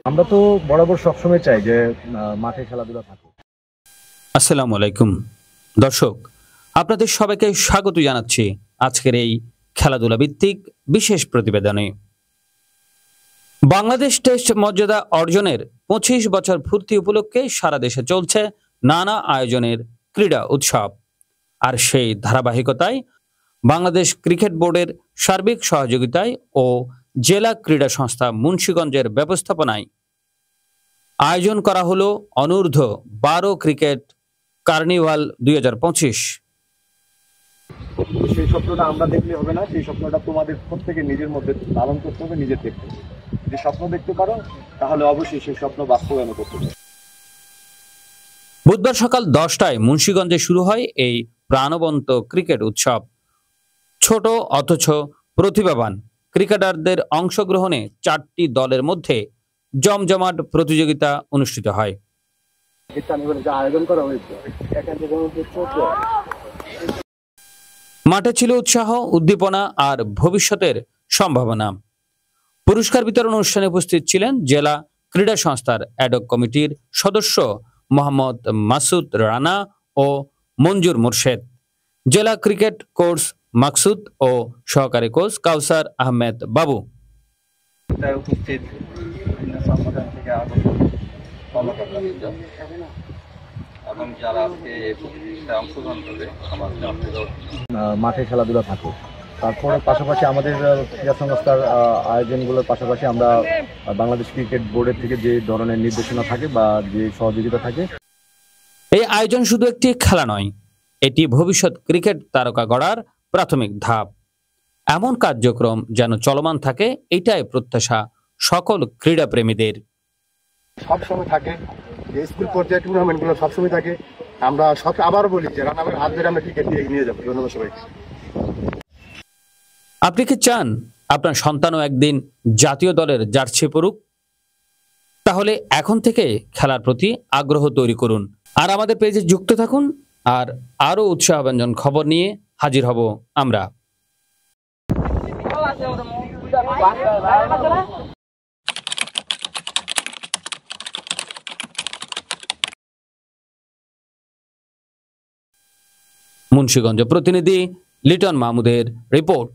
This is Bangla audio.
আমরা তো বরাবর সবসময় চাই যে মাঠে খেলাধুলা থাকুক। আসসালামু আলাইকুম দর্শক, আপনাদের সবাইকে স্বাগত জানাচ্ছি আজকের এই খেলাধুলা ভিত্তিক বিশেষ প্রতিবেদনে। বাংলাদেশ টেস্ট মর্যাদা অর্জনের 25 বছর পূর্তি উপলক্ষে সারা দেশে চলছে নানা আয়োজনের ক্রীড়া উৎসব। আর সেই ধারাবাহিকতায় বাংলাদেশ ক্রিকেট বোর্ডের সার্বিক সহযোগিতায় ও জেলা ক্রীড়া সংস্থা মুন্সিগঞ্জের ব্যবস্থাপনায় আয়োজন করা হলো অনূর্ধ্ব 12 ক্রিকেট কার্নিভাল 2025। সেই স্বপ্নটা আমরা দেখলে হবে না, সেই স্বপ্নটা তোমাদের প্রত্যেকে নিজের মধ্যে লালন করতে হবে, নিজের দেখতে হবে। যদি স্বপ্ন দেখতে পারো তাহলে অবশ্যই সেই স্বপ্ন বাস্তবায়ন করতে হবে। বুধবার সকাল 10টায় মুন্সিগঞ্জে শুরু হয় এই প্রাণবন্ত ক্রিকেট উৎসব। ছোট অথচ প্রতিভাবান ক্রিকেটারদের অংশগ্রহণে 4টি দলের মধ্যে জমজমাট প্রতিযোগিতা অনুষ্ঠিত হয়। মাঠে ছিল উৎসাহ, উদ্দীপনা আর ভবিষ্যতের সম্ভাবনা। পুরস্কার বিতরণ অনুষ্ঠানে উপস্থিত ছিলেন জেলা ক্রীড়া সংস্থার অ্যাডক কমিটির সদস্য মোহাম্মদ মাসুদ রানা ও মঞ্জুর মোর্শেদ, জেলা ক্রিকেট কোচ মাকসুদ ও সহকারী কোচ কাউসার আহমেদ বাবু। উপস্থিত এবং যারা মাঠে খেলাধুলা থাকুক। তারপরে পাশাপাশি আমাদের ক্রীড়া সংস্থার আয়োজনগুলোর পাশাপাশি আমরা বাংলাদেশ ক্রিকেট বোর্ডের থেকে যে ধরনের নির্দেশনা থাকে বা যে সহযোগিতা থাকে, এই আয়োজন শুধু একটি খেলা নয়, এটি ভবিষ্যৎ ক্রিকেট তারকা গড়ার প্রাথমিক ধাপ। এমন কার্যক্রম যেন চলমান থাকে, এটাই প্রত্যাশা সকল ক্রীড়া প্রেমীদের। সবসময় থাকে যে স্কুল পর্যায়ে টুর্নামেন্টগুলো সবসময় থাকে। আমরা সব আবার বলি যে রানামের হাত ধরে আমরা ক্রিকেট নিয়ে যাবো। ধন্যবাদ সবাইকে। আপনি কি চান আপনার সন্তানও একদিন জাতীয় দলের জার্সি পরুক? তাহলে এখন থেকে খেলার প্রতি আগ্রহ তৈরি করুন আর আমাদের পেজে যুক্ত থাকুন। আর আরো উৎসাহব্যঞ্জক খবর নিয়ে হাজির হব আমরা। মুন্সিগঞ্জ প্রতিনিধি লিটন মাহমুদের রিপোর্ট।